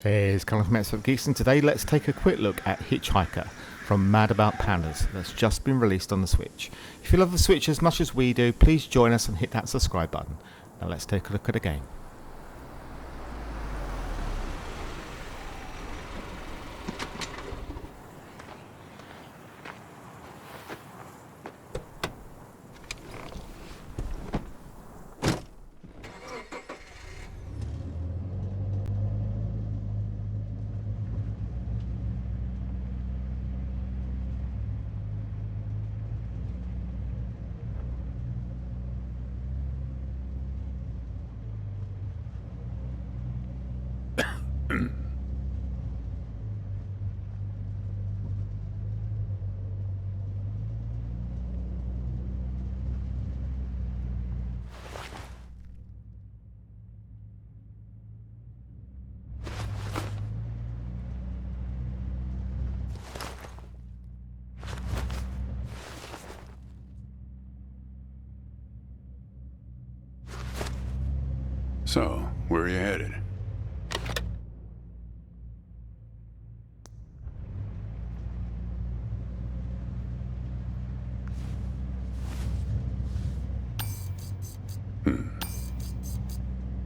Here's Callum from Expert Geeks, and today let's take a quick look at Hitchhiker from Mad About Pandas that's just been released on the Switch. If you love the Switch as much as we do, please join us and hit that subscribe button. Now let's take a look at the game. So, where are you headed?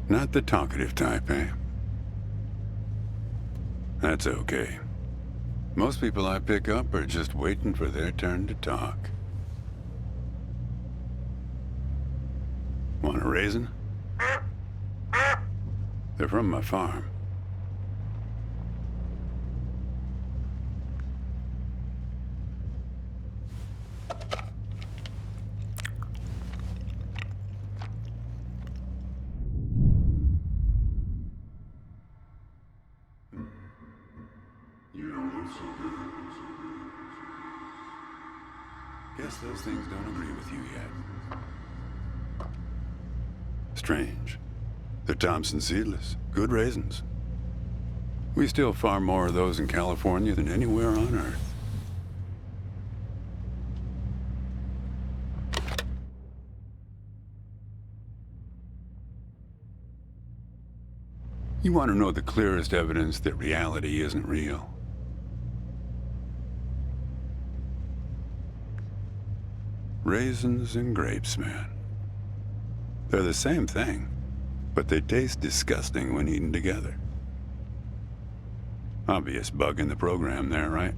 Not the talkative type, eh? That's okay. Most people I pick up are just waiting for their turn to talk. Want a raisin? They're from my farm. You don't look so good. Guess those things don't agree with you yet. Strange. They're Thompson seedless. Good raisins. We still farm more of those in California than anywhere on Earth. You want to know the clearest evidence that reality isn't real? Raisins and grapes, man. They're the same thing. But they taste disgusting when eaten together. Obvious bug in the program there, right?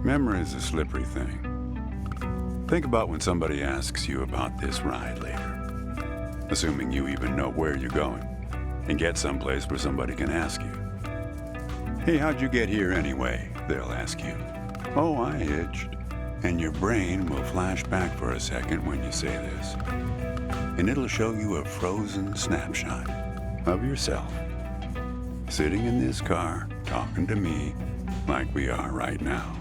Memory's a slippery thing. Think about when somebody asks you about this ride later, assuming you even know where you're going, and get someplace where somebody can ask you. Hey, how'd you get here anyway? They'll ask you. Oh, I hitched. And your brain will flash back for a second when you say this. And it'll show you a frozen snapshot of yourself, sitting in this car, talking to me like we are right now.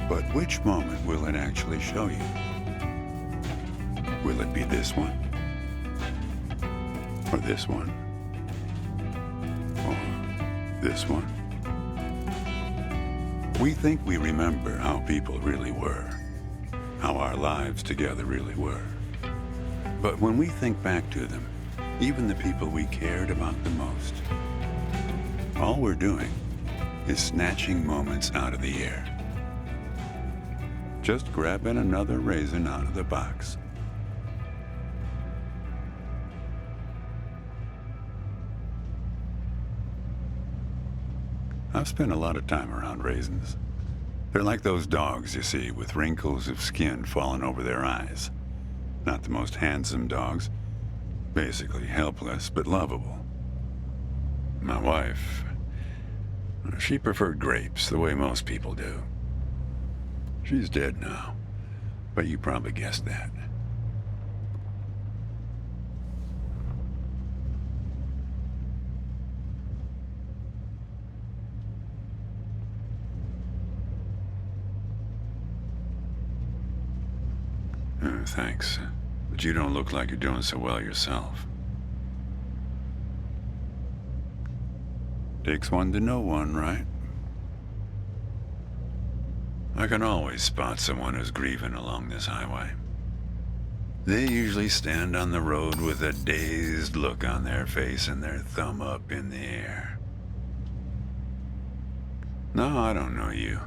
But which moment will it actually show you? Will it be this one? Or this one? Or this one? We think we remember how people really were, how our lives together really were. But when we think back to them, even the people we cared about the most, all we're doing is snatching moments out of the air. Just grabbing another raisin out of the box. I've spent a lot of time around raisins. They're like those dogs you see with wrinkles of skin falling over their eyes. Not the most handsome dogs. Basically helpless, but lovable. My wife, she preferred grapes the way most people do. She's dead now, but you probably guessed that. Thanks, but you don't look like you're doing so well yourself. Takes one to know one, right? I can always spot someone who's grieving along this highway. They usually stand on the road with a dazed look on their face and their thumb up in the air. No, I don't know you.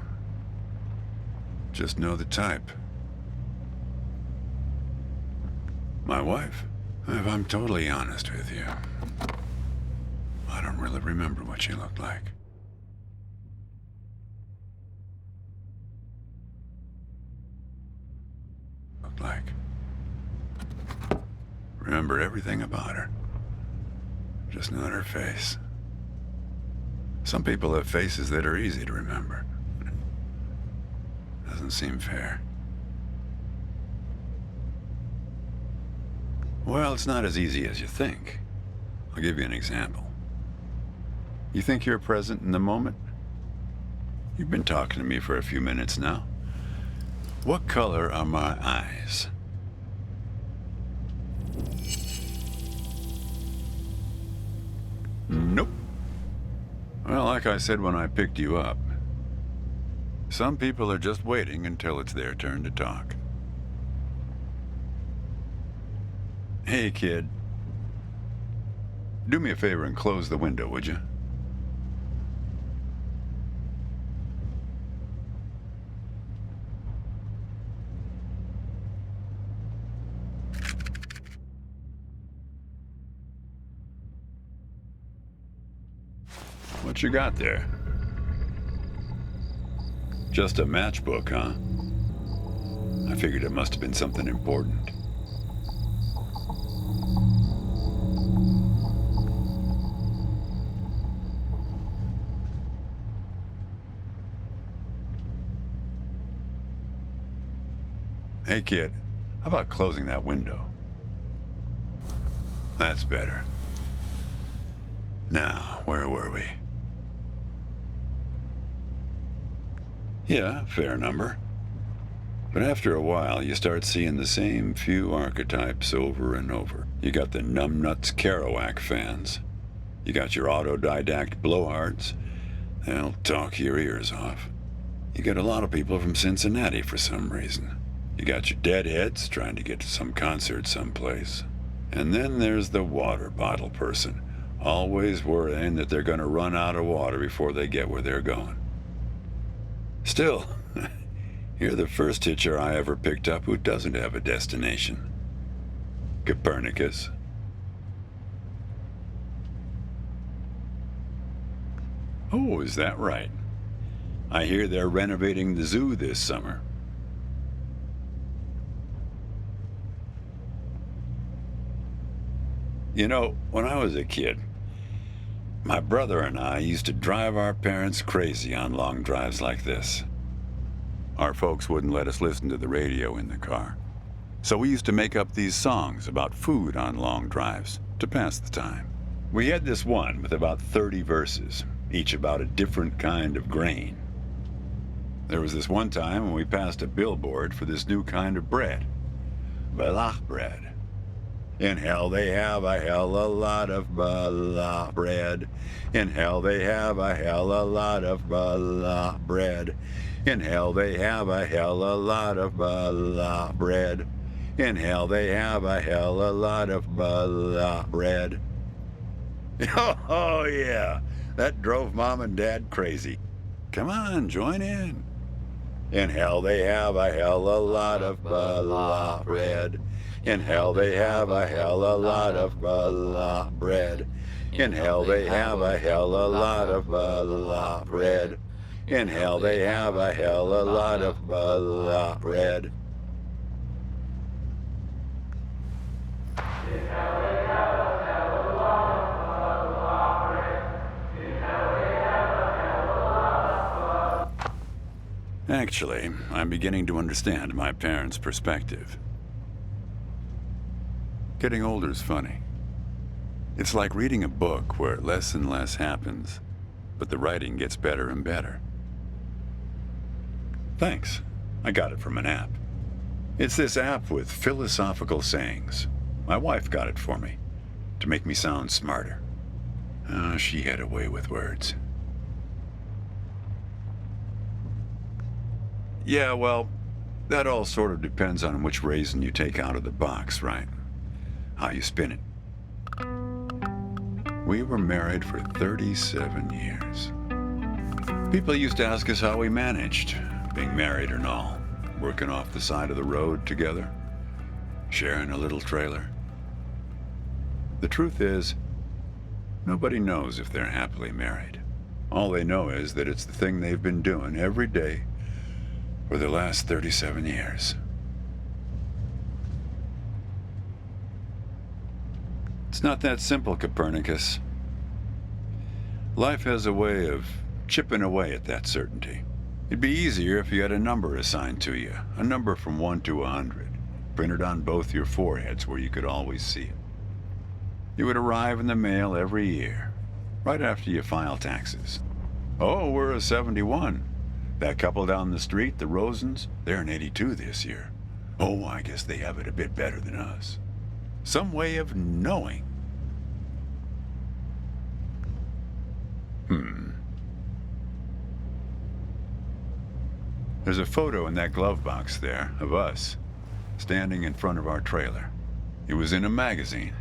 Just know the type. My wife, if I'm totally honest with you, I don't really remember what she looked like. Remember everything about her. Just not her face. Some people have faces that are easy to remember. Doesn't seem fair. Well, it's not as easy as you think. I'll give you an example. You think you're present in the moment? You've been talking to me for a few minutes now. What color are my eyes? Nope. Well, like I said when I picked you up, some people are just waiting until it's their turn to talk. Hey, kid. Do me a favor and close the window, would you? What you got there? Just a matchbook, huh? I figured it must have been something important. Hey, kid, how about closing that window? That's better. Now, where were we? Yeah, fair number. But after a while, you start seeing the same few archetypes over and over. You got the numbnuts Kerouac fans. You got your autodidact blowhards. They'll talk your ears off. You get a lot of people from Cincinnati for some reason. You got your deadheads trying to get to some concert someplace. And then there's the water bottle person, always worrying that they're going to run out of water before they get where they're going. Still, you're the first hitcher I ever picked up who doesn't have a destination. Copernicus. Oh, is that right? I hear they're renovating the zoo this summer. You know, when I was a kid, my brother and I used to drive our parents crazy on long drives like this. Our folks wouldn't let us listen to the radio in the car. So we used to make up these songs about food on long drives to pass the time. We had this one with about 30 verses, each about a different kind of grain. There was this one time when we passed a billboard for this new kind of bread, Balach bread. In hell they have a hell a lot of Balach bread. In hell they have a hell a lot of Balach bread. In hell they have a hell a lot of Balach bread. In hell they have a hell a lot of Balach bread. Oh yeah, that drove Mom and Dad crazy. Come on, join in. In hell they have a hell a lot of Balach bread. In hell they have a hell a lot of Balach bread. In hell they have a hell a lot of Balach bread. In hell they have a hell a lot of Balach bread. Actually, I'm beginning to understand my parents' perspective. Getting older's funny. It's like reading a book where less and less happens, but the writing gets better and better. Thanks. I got it from an app. It's this app with philosophical sayings. My wife got it for me, to make me sound smarter. She had a way with words. Yeah, well, That all sort of depends on which raisin you take out of the box, right? How you spin it. We were married for 37 years. People used to ask us how we managed, being married and all, working off the side of the road together, sharing a little trailer. The truth is, nobody knows if they're happily married. All they know is that it's the thing they've been doing every day for the last 37 years. It's not that simple, Copernicus. Life has a way of chipping away at that certainty. It'd be easier if you had a number assigned to you, a number from 1 to 100, printed on both your foreheads where you could always see it. It would arrive in the mail every year, right after you file taxes. Oh, we're a 71. That couple down the street, the Rosens, they're an 82 this year. Oh, I guess they have it a bit better than us. Some way of knowing. There's a photo in that glove box there of us, standing in front of our trailer. It was in a magazine.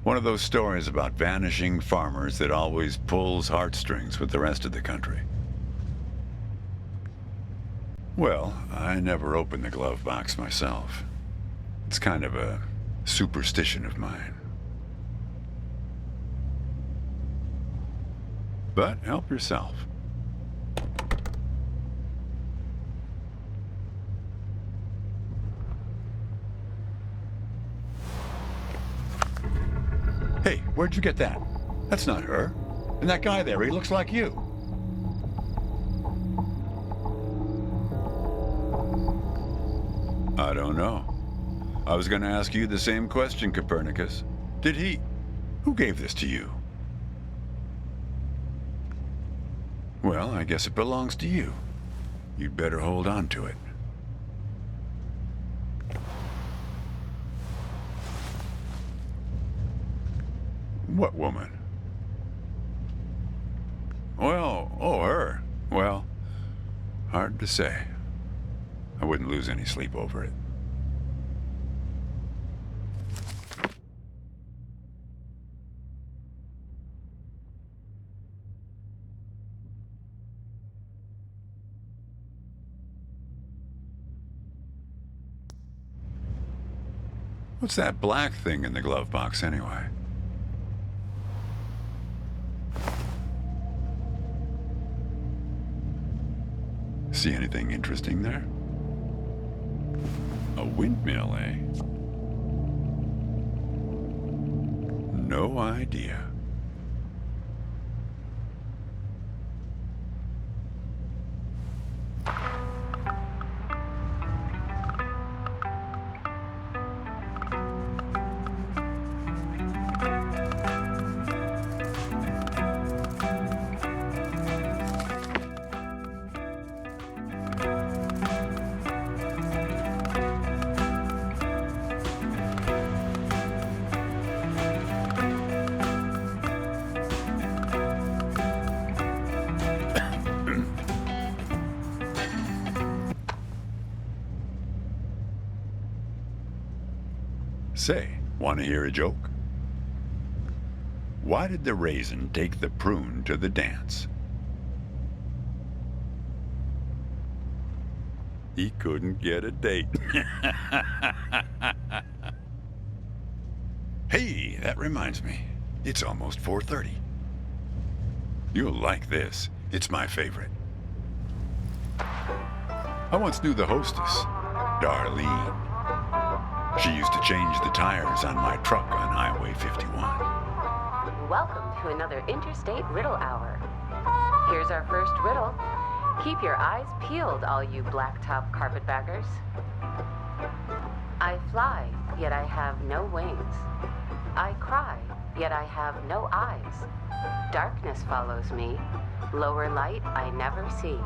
One of those stories about vanishing farmers that always pulls heartstrings with the rest of the country. Well, I never opened the glove box myself. It's kind of a superstition of mine. But help yourself. Hey, where'd you get that? That's not her. And that guy there, he looks like you. I don't know. I was going to ask you the same question, Copernicus. Who gave this to you? Well, I guess it belongs to you. You'd better hold on to it. What woman? Well, her. Well, hard to say. I wouldn't lose any sleep over it. What's that black thing in the glove box anyway? See anything interesting there? A windmill, eh? No idea. Say, want to hear a joke? Why did the raisin take the prune to the dance? He couldn't get a date. Hey, that reminds me. It's almost 4:30. You'll like this. It's my favorite. I once knew the hostess, Darlene. She used to change the tires on my truck on Highway 51. Welcome to another Interstate Riddle Hour. Here's our first riddle. Keep your eyes peeled, all you blacktop carpetbaggers. I fly, yet I have no wings. I cry, yet I have no eyes. Darkness follows me. Lower light I never see.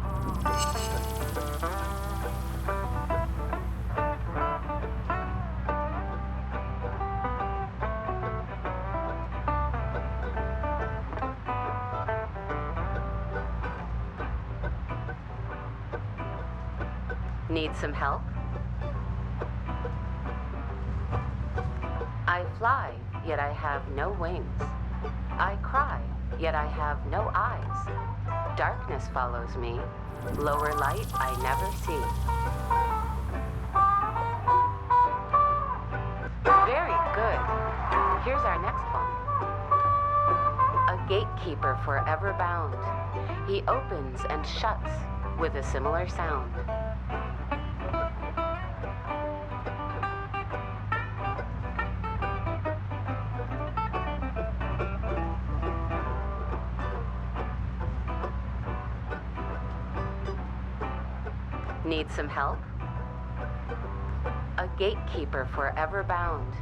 Need some help? I fly, yet I have no wings. I cry, yet I have no eyes. Darkness follows me. Lower light I never see. Very good. Here's our next one. A gatekeeper forever bound. He opens and shuts with a similar sound. Need some help? A gatekeeper forever bound.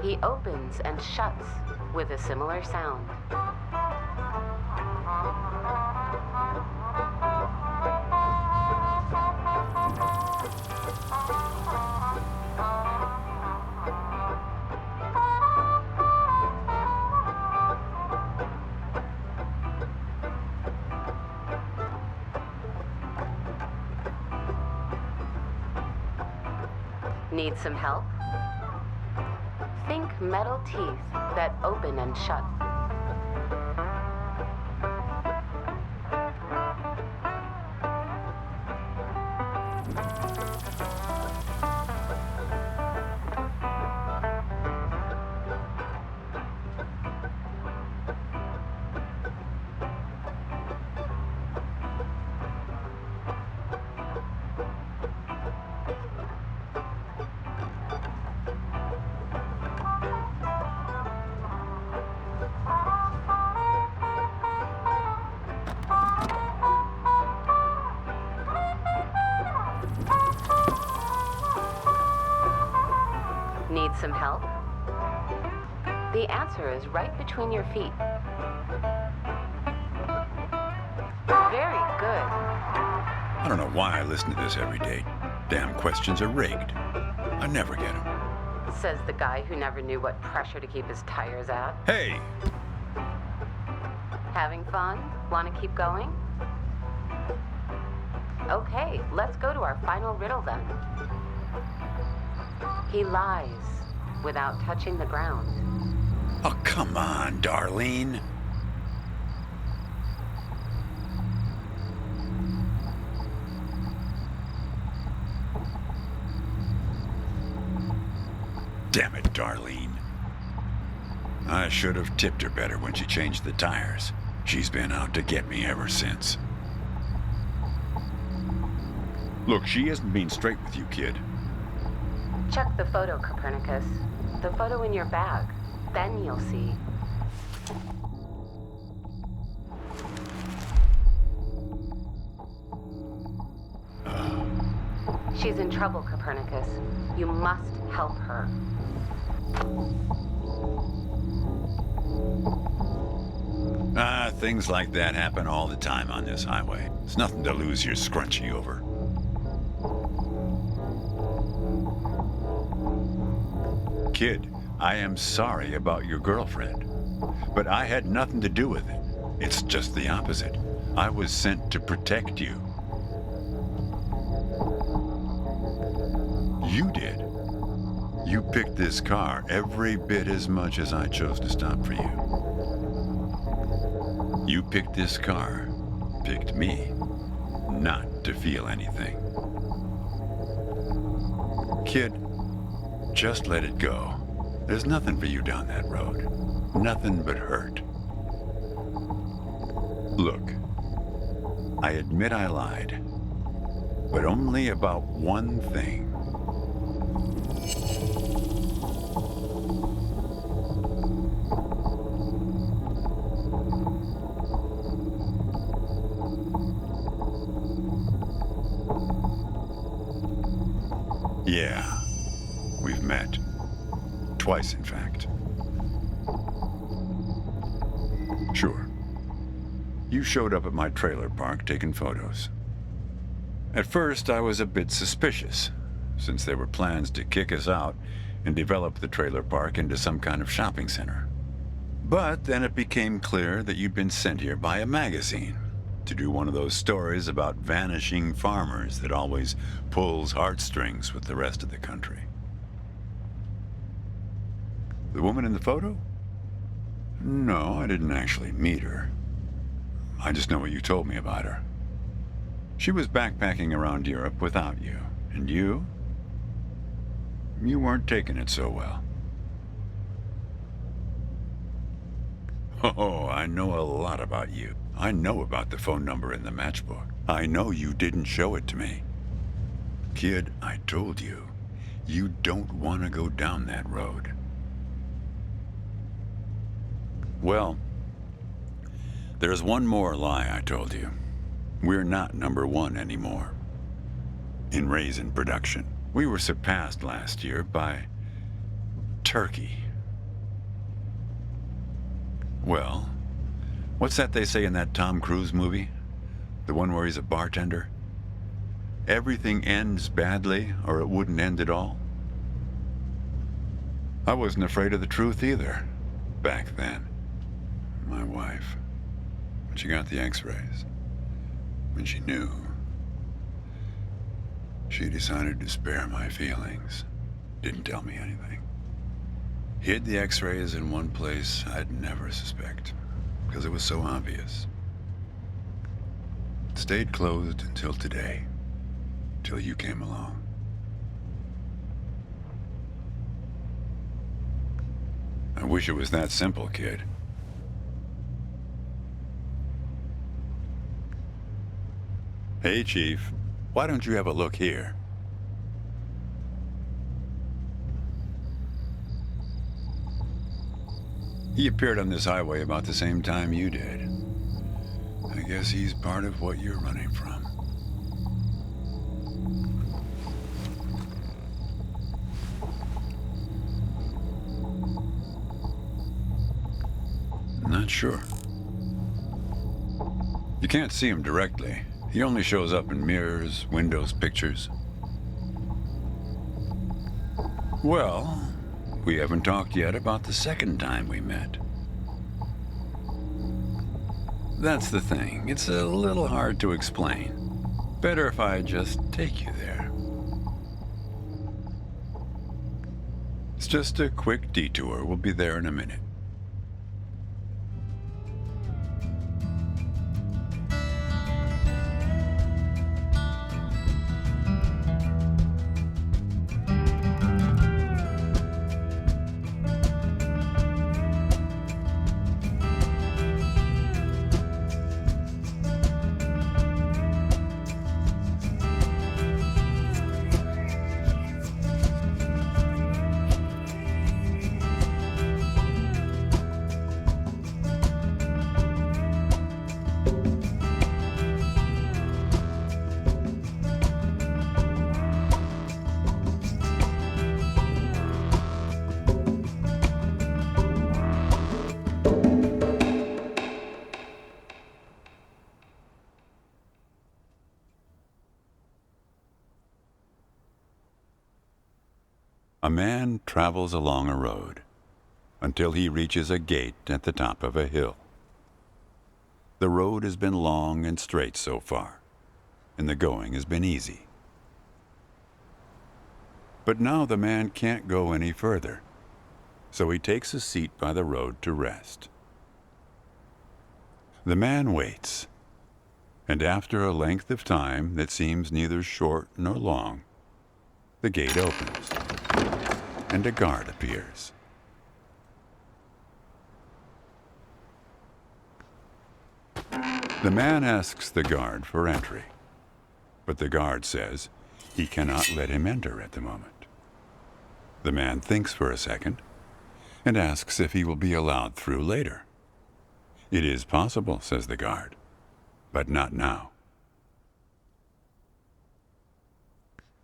He opens and shuts with a similar sound. Need some help? Think metal teeth that open and shut. Need some help? The answer is right between your feet. Very good. I don't know why I listen to this every day. Damn questions are rigged. I never get them. Says the guy who never knew what pressure to keep his tires at. Hey! Having fun? Want to keep going? Okay, let's go to our final riddle then. He lies without touching the ground. Oh, come on, Darlene. Damn it, Darlene. I should have tipped her better when she changed the tires. She's been out to get me ever since. Look, she isn't being straight with you, kid. Check the photo, Copernicus. The photo in your bag. Then you'll see. She's in trouble, Copernicus. You must help her. Things like that happen all the time on this highway. It's nothing to lose your scrunchie over. Kid, I am sorry about your girlfriend, but I had nothing to do with it. It's just the opposite. I was sent to protect you. You did. You picked this car every bit as much as I chose to stop for you. You picked this car, picked me, not to feel anything. Kid, just let it go. There's nothing for you down that road. Nothing but hurt. Look, I admit I lied, but only about one thing. Yeah, we've met. Twice, in fact. Sure. You showed up at my trailer park taking photos. At first, I was a bit suspicious, since there were plans to kick us out and develop the trailer park into some kind of shopping center. But then it became clear that you'd been sent here by a magazine, to do one of those stories about vanishing farmers that always pulls heartstrings with the rest of the country. The woman in the photo? No, I didn't actually meet her. I just know what you told me about her. She was backpacking around Europe without you. And you? You weren't taking it so well. Oh, I know a lot about you. I know about the phone number in the matchbook. I know you didn't show it to me. Kid, I told you, you don't want to go down that road. Well, there's one more lie I told you. We're not #1 anymore. In raisin production. We were surpassed last year by turkey. Well, what's that they say in that Tom Cruise movie? The one where he's a bartender? Everything ends badly, or it wouldn't end at all. I wasn't afraid of the truth either, back then. My wife, when she got the x-rays, when she knew, she decided to spare my feelings. Didn't tell me anything. Hid the x-rays in one place I'd never suspect, because it was so obvious. It stayed closed until today, till you came along. I wish it was that simple, kid. Hey, Chief, why don't you have a look here? He appeared on this highway about the same time you did. I guess he's part of what you're running from. Not sure. You can't see him directly. He only shows up in mirrors, windows, pictures. Well, we haven't talked yet about the second time we met. That's the thing. It's a little hard to explain. Better if I just take you there. It's just a quick detour. We'll be there in a minute. A man travels along a road until he reaches a gate at the top of a hill. The road has been long and straight so far, and the going has been easy. But now the man can't go any further, so he takes a seat by the road to rest. The man waits, and after a length of time that seems neither short nor long, the gate opens, and a guard appears. The man asks the guard for entry, but the guard says he cannot let him enter at the moment. The man thinks for a second and asks if he will be allowed through later. It is possible, says the guard, but not now.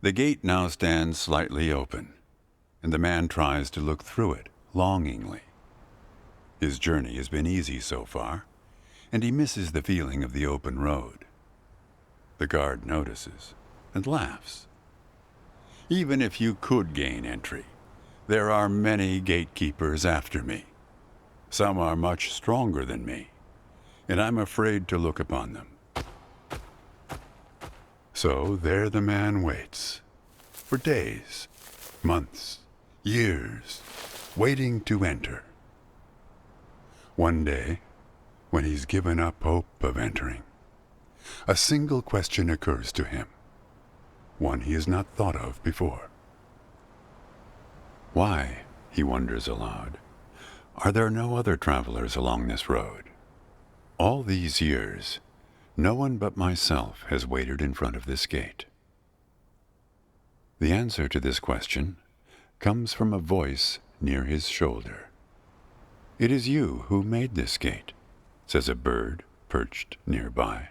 The gate now stands slightly open, and the man tries to look through it longingly. His journey has been easy so far, and he misses the feeling of the open road. The guard notices and laughs. Even if you could gain entry, there are many gatekeepers after me. Some are much stronger than me, and I'm afraid to look upon them. So there the man waits, for days, months, years, waiting to enter. One day, when he's given up hope of entering, a single question occurs to him, one he has not thought of before. Why, he wonders aloud, are there no other travelers along this road? All these years, no one but myself has waited in front of this gate. The answer to this question comes from a voice near his shoulder. It is you who made this gate, says a bird perched nearby.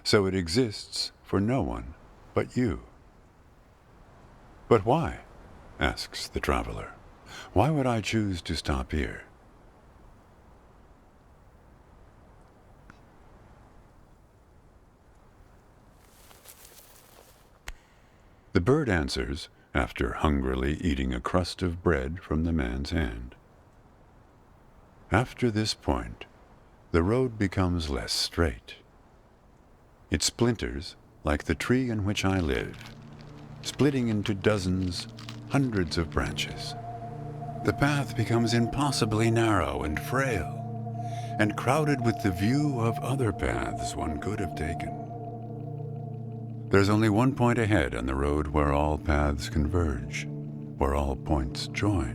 So it exists for no one but you. But why? Asks the traveler. Why would I choose to stop here? The bird answers after hungrily eating a crust of bread from the man's hand. After this point, the road becomes less straight. It splinters like the tree in which I live, splitting into dozens, hundreds of branches. The path becomes impossibly narrow and frail, and crowded with the view of other paths one could have taken. There's only one point ahead on the road where all paths converge, where all points join,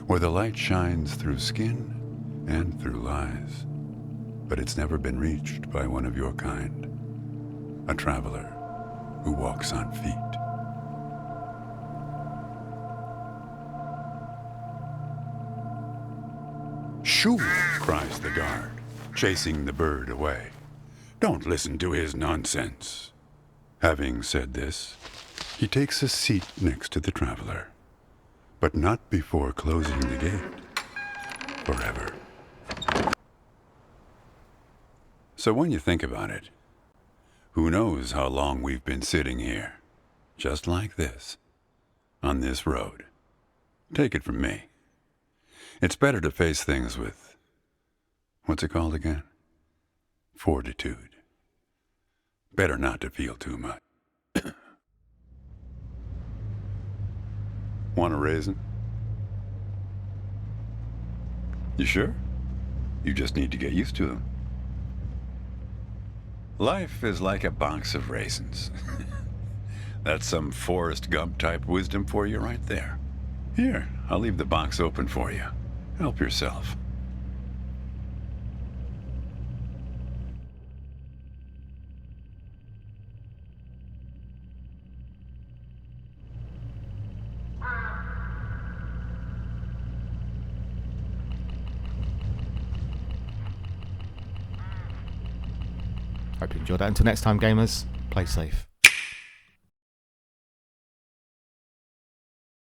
where the light shines through skin and through lies. But it's never been reached by one of your kind, a traveler who walks on feet. Shoo! Cries the guard, chasing the bird away. Don't listen to his nonsense. Having said this, he takes a seat next to the traveler, but not before closing the gate forever. So when you think about it, who knows how long we've been sitting here, just like this, on this road. Take it from me. It's better to face things with, what's it called again? Fortitude. Better not to feel too much. Want a raisin? You sure? You just need to get used to them. Life is like a box of raisins. That's some Forrest Gump type wisdom for you right there. Here, I'll leave the box open for you. Help yourself. Hope you enjoyed that. Until next time, gamers, play safe.